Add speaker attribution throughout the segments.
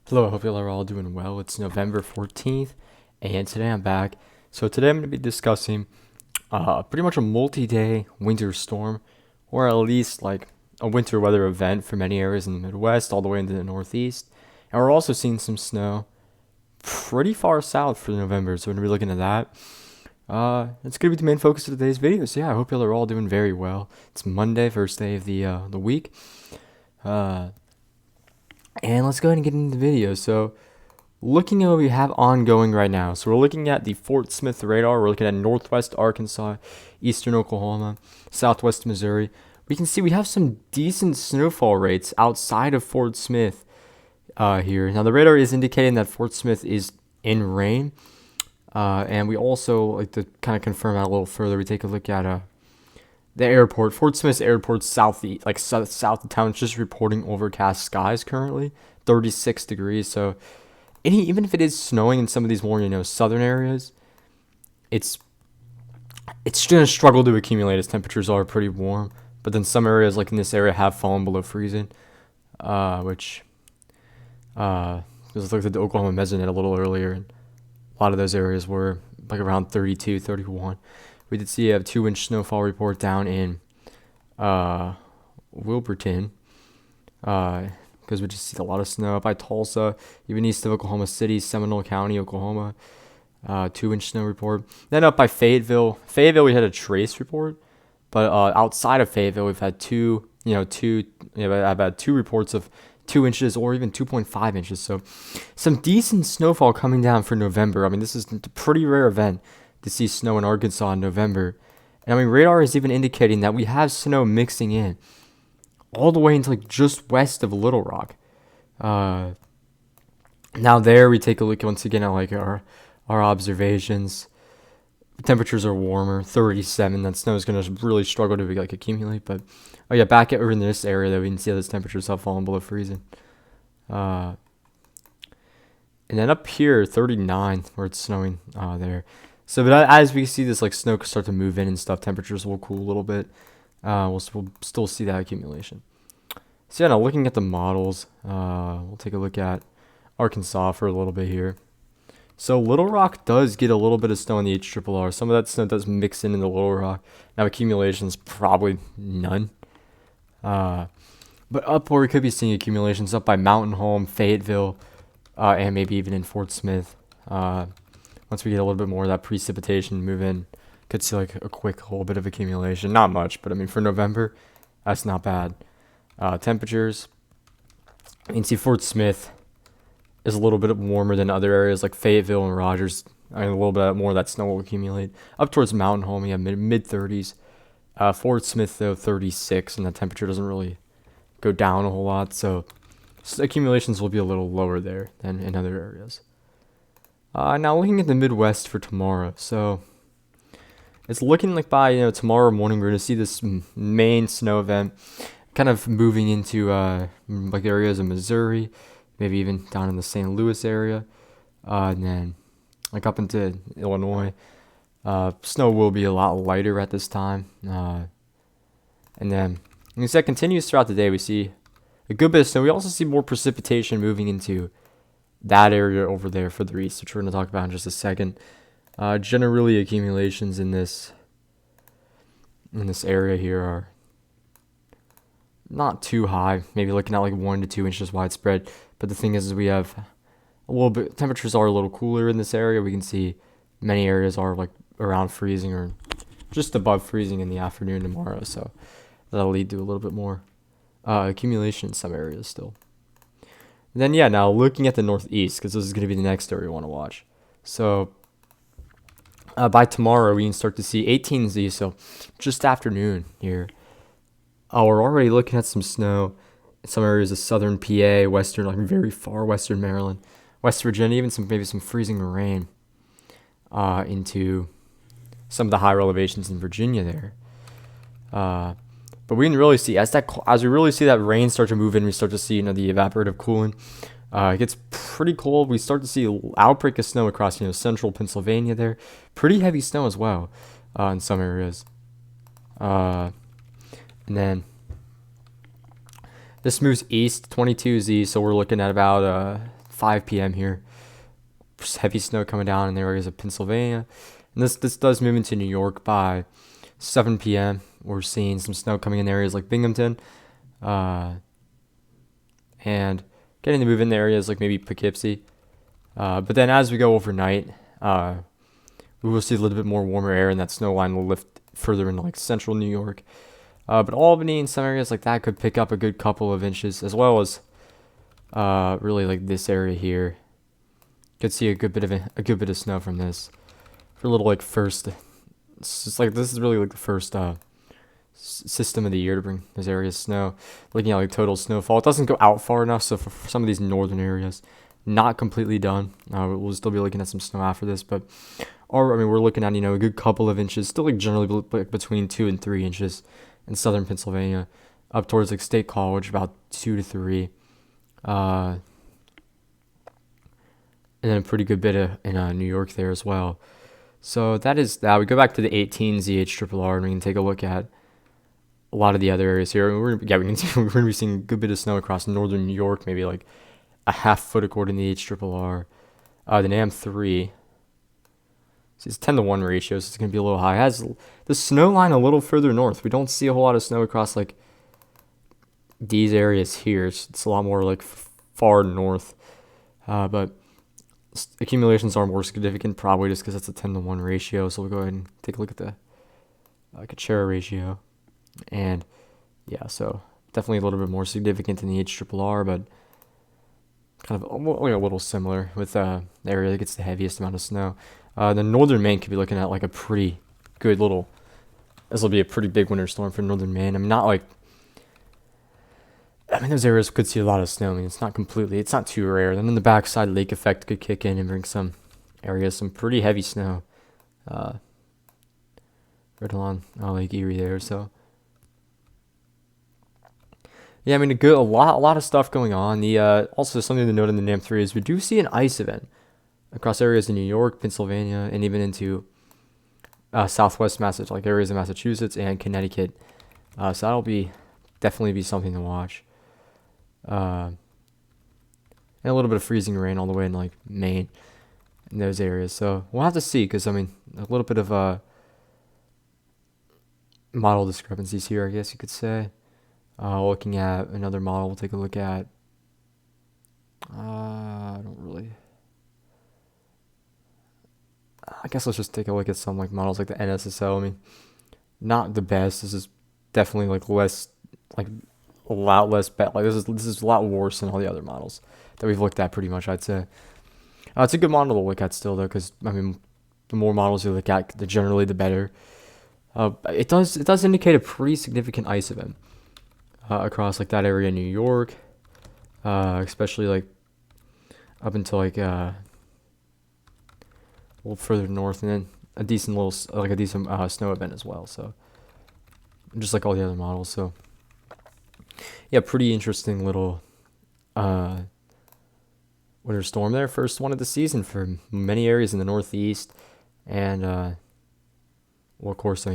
Speaker 1: Hello, I hope you are all doing well. It's November 14th, and today I'm back. So today I'm going to be discussing pretty much a multi-day winter storm, or at least like a winter weather event for many areas in the Midwest, all the way into the Northeast. And we're also seeing some snow pretty far south for November, so we're going to be looking at that. It's going to be the main focus of today's video. So yeah, I hope you are all doing very well. It's Monday, first day of the week. Uh, and let's go ahead and get into the video. So looking at what we have ongoing right now. So we're looking at the Fort Smith radar. We're looking at northwest Arkansas, eastern Oklahoma, southwest Missouri. We can see we have some decent snowfall rates outside of Fort Smith here. Now the radar is indicating that Fort Smith is in rain. And we also like to kind of confirm that a little further. We take a look at the airport, Fort Smith Airport, southeast, like south of town. It's just reporting overcast skies currently, 36 degrees. So even if it is snowing in some of these more southern areas, it's going to struggle to accumulate as temperatures are pretty warm. But then some areas like in this area have fallen below freezing, which just looked at the Oklahoma Mesonet a little earlier, and a lot of those areas were like around 32, 31. We did see a 2-inch snowfall report down in Wilburton, because we just see a lot of snow up by Tulsa, even east of Oklahoma City, Seminole County, Oklahoma. 2-inch snow report. Then up by Fayetteville. Fayetteville, we had a trace report, but outside of Fayetteville, we've had I've had two reports of 2 inches or even 2.5 inches. So some decent snowfall coming down for November. I mean, this is a pretty rare event to see snow in Arkansas in November. And I mean, radar is even indicating that we have snow mixing in all the way into like just west of Little Rock. Now there we take a look once again at like our observations. Temperatures are warmer, 37. That snow is going to really struggle to like accumulate. But oh yeah, back over in this area though, we can see those temperatures have fallen below freezing. And then up here, 39, where it's snowing there. So, but as we see this like snow start to move in and stuff, temperatures will cool a little bit. We'll still see that accumulation. So yeah, now looking at the models, we'll take a look at Arkansas for a little bit here. So Little Rock does get a little bit of snow in the HRRR. Some of that snow does mix in the Little Rock. Now accumulations probably none. But up where we could be seeing accumulations up by Mountain Home, Fayetteville, and maybe even in Fort Smith. Once we get a little bit more of that precipitation move in, could see like a quick little bit of accumulation. Not much, but I mean for November, that's not bad. Temperatures, you can see Fort Smith is a little bit warmer than other areas like Fayetteville and Rogers. I mean, a little bit more of that snow will accumulate. Up towards Mountain Home, we have mid 30s. Fort Smith, though, 36, and the temperature doesn't really go down a whole lot. So accumulations will be a little lower there than in other areas. Now looking at the Midwest for tomorrow. So it's looking like by tomorrow morning we're going to see this main snow event kind of moving into like areas of Missouri, maybe even down in the St. Louis area, and then like up into Illinois. Snow will be a lot lighter at this time, and then as that continues throughout the day, we see a good bit of snow. We also see more precipitation moving into that area over there further east, which we're going to talk about in just a second. Generally, accumulations in this area here are not too high. Maybe looking at like 1 to 2 inches widespread. But the thing is we have a little bit. Temperatures are a little cooler in this area. We can see many areas are like around freezing or just above freezing in the afternoon tomorrow. So that'll lead to a little bit more accumulation in some areas still. Then yeah, now looking at the Northeast, because this is going to be the next area we want to watch. So by tomorrow, we can start to see 18Z, so just afternoon here. We're already looking at some snow in some areas of southern PA, western, like very far western Maryland, West Virginia, even maybe some freezing rain into some of the higher elevations in Virginia there. But we can really see as we really see that rain start to move in, we start to see the evaporative cooling. It gets pretty cold. We start to see an outbreak of snow across central Pennsylvania there. Pretty heavy snow as well in some areas. And then this moves east 22Z, so we're looking at about 5 p.m. here. Heavy snow coming down in the areas of Pennsylvania. And this does move into New York by 7 p.m. We're seeing some snow coming in areas like Binghamton. And getting to move in areas like maybe Poughkeepsie. But then as we go overnight, we will see a little bit more warmer air, and that snow line will lift further into like central New York. But Albany and some areas like that could pick up a good couple of inches, as well as really like this area here. Could see a good bit of snow from this for a little like first. It's just like this is really like the first system of the year to bring this area snow. Looking at like total snowfall, it doesn't go out far enough. So for some of these northern areas, not completely done. We'll still be looking at some snow after this, but we're looking at a good couple of inches, still like generally between 2 and 3 inches in southern Pennsylvania, up towards like State College about 2 to 3. And then a pretty good bit in New York there as well. So that is that. We go back to the 18 ZHRRR and we can take a look at a lot of the other areas here. We're going to be seeing a good bit of snow across northern New York, maybe like a half foot according to the HRRR. The NAM3, it's 10-to-1 ratio, so it's going to be a little high. It has the snow line a little further north. We don't see a whole lot of snow across like these areas here. It's a lot more like far north. But accumulations are more significant, probably just because it's a 10-to-1 ratio. So we'll go ahead and take a look at the Kuchera ratio. And yeah, so definitely a little bit more significant than the HRRR, but kind of only a little similar with the area that gets the heaviest amount of snow. The northern Maine could be looking at like a pretty good little. This will be a pretty big winter storm for northern Maine. Those areas could see a lot of snow. It's not too rare. Then in the backside, lake effect could kick in and bring some areas, some pretty heavy snow. Right along Lake Erie there. So yeah, a lot of stuff going on. Also something to note in the NAM3 is we do see an ice event across areas in New York, Pennsylvania, and even into southwest Massachusetts, like areas of Massachusetts and Connecticut. So that'll definitely be something to watch. And a little bit of freezing rain all the way in like Maine in those areas. So we'll have to see, because a little bit of model discrepancies here, I guess you could say. Looking at another model, we'll take a look at. I guess let's just take a look at some like models like the NSSL. Not the best. This is definitely like less, like a lot less bad. Like this is a lot worse than all the other models that we've looked at, pretty much, I'd say. It's a good model to look at still, though, because the more models you look at, generally the better. It does indicate a pretty significant ice event across like that area in New York, especially like up until like a little further north, and then a decent snow event as well. So just like all the other models. So yeah, pretty interesting little winter storm there. First one of the season for many areas in the Northeast, and well, of course,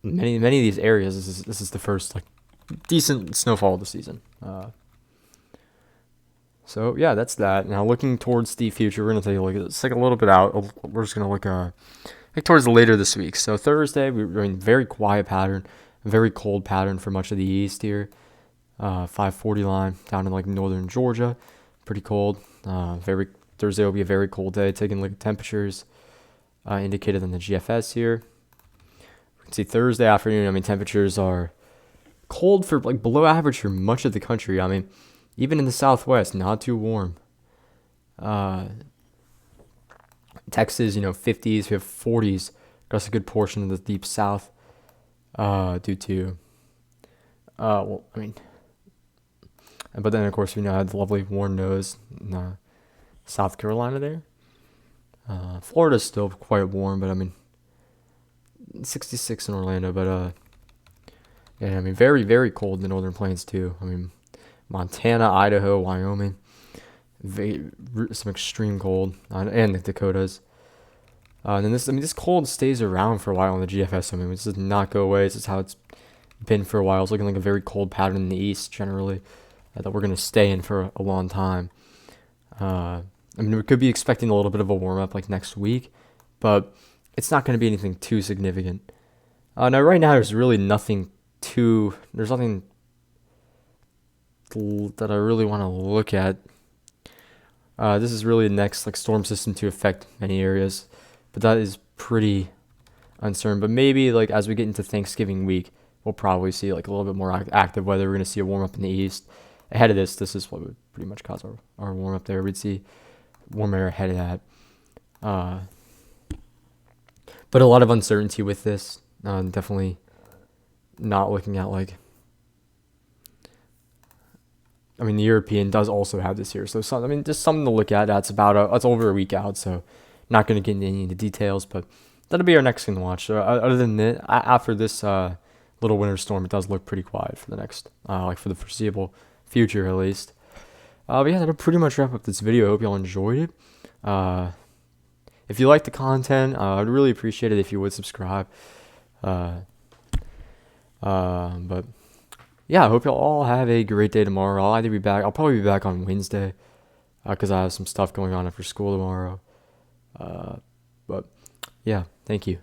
Speaker 1: many of these areas, this is the first like decent snowfall of the season. So yeah, that's that. Now looking towards the future, we're gonna take a look at this. Like a little bit out. We're just gonna look towards later this week. So Thursday, we're doing very quiet pattern, very cold pattern for much of the east here. 540 line down in like northern Georgia, pretty cold. Thursday will be a very cold day. Taking a look at temperatures indicated in the GFS here. We can see Thursday afternoon. Temperatures are cold for like below average for much of the country. Even in the Southwest, not too warm. Texas, 50s. We have 40s across a good portion of the deep South. Due to, but then of course we had the lovely warm nose in South Carolina there. Florida's still quite warm, but 66 in Orlando. But very, very cold in the northern plains too. Montana, Idaho, Wyoming, some extreme cold, and the Dakotas. And then this cold stays around for a while on the GFS. It does not go away. This is how it's been for a while. It's looking like a very cold pattern in the east generally that we're going to stay in for a long time. I mean, we could be expecting a little bit of a warm up like next week, but it's not going to be anything too significant. Now, right now, there's nothing that I really want to look at. This is really the next like storm system to affect many areas, but that is pretty uncertain. But maybe like as we get into Thanksgiving week, we'll probably see like a little bit more active weather. We're gonna see a warm up in the east. Ahead of this is what would pretty much cause our warm up there. We'd see warm air ahead of that. Uh, but a lot of uncertainty with this. Definitely not looking at like. I mean, the European does also have this here, so just something to look at. That's over a week out, so not going to get into any of the details, but that'll be our next thing to watch. So other than that, after this little winter storm, it does look pretty quiet for the next, like for the foreseeable future at least. But yeah, that'll pretty much wrap up this video. I hope y'all enjoyed it. If you like the content, I'd really appreciate it if you would subscribe. But yeah, I hope y'all all have a great day tomorrow. I'll probably be back on Wednesday, because I have some stuff going on after school tomorrow. But yeah, thank you.